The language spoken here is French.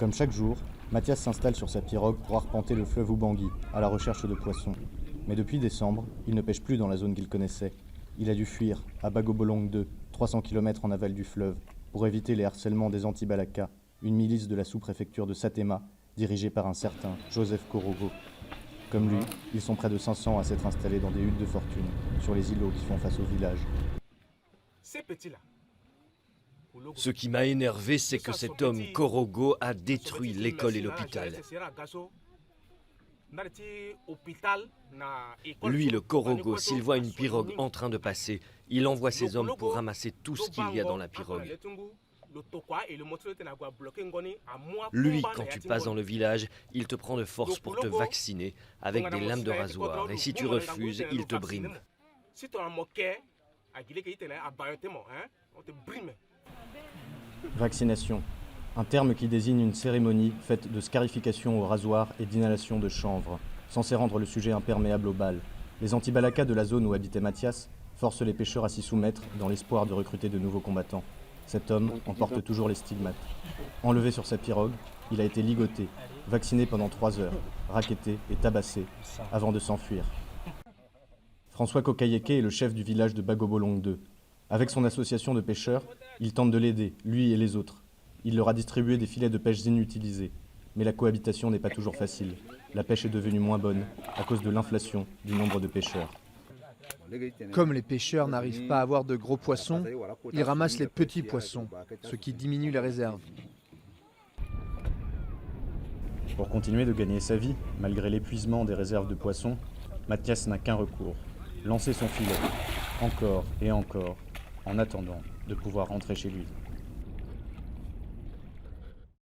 Comme chaque jour, Mathias s'installe sur sa pirogue pour arpenter le fleuve Ubangui, à la recherche de poissons. Mais depuis décembre, il ne pêche plus dans la zone qu'il connaissait. Il a dû fuir, à Bagobolong 2, 300 km en aval du fleuve, pour éviter les harcèlements des Anti-Balaka, une milice de la sous-préfecture de Satéma, dirigée par un certain Joseph Korogo. Comme lui, ils sont près de 500 à s'être installés dans des huttes de fortune, sur les îlots qui font face au village. Ces petits-là. Ce qui m'a énervé, c'est que cet homme, Korogo, a détruit l'école et l'hôpital. Lui, le Korogo, s'il voit une pirogue en train de passer, il envoie ses hommes pour ramasser tout ce qu'il y a dans la pirogue. Lui, quand tu passes dans le village, il te prend de force pour te vacciner avec des lames de rasoir. Et si tu refuses, il te brime. Vaccination, un terme qui désigne une cérémonie faite de scarification au rasoir et d'inhalation de chanvre, censé rendre le sujet imperméable aux balles. Les anti-Balaka de la zone où habitait Mathias forcent les pêcheurs à s'y soumettre dans l'espoir de recruter de nouveaux combattants. Cet homme en porte toujours les stigmates. Enlevé sur sa pirogue, il a été ligoté, vacciné pendant 3 heures, racketté et tabassé, avant de s'enfuir. François Kokayeke est le chef du village de Bagobolong 2. Avec son association de pêcheurs, il tente de l'aider, lui et les autres. Il leur a distribué des filets de pêche inutilisés. Mais la cohabitation n'est pas toujours facile. La pêche est devenue moins bonne à cause de l'inflation du nombre de pêcheurs. Comme les pêcheurs n'arrivent pas à avoir de gros poissons, ils ramassent les petits poissons, ce qui diminue les réserves. Pour continuer de gagner sa vie, malgré l'épuisement des réserves de poissons, Mathias n'a qu'un recours, lancer son filet, encore et encore, en attendant de pouvoir rentrer chez lui.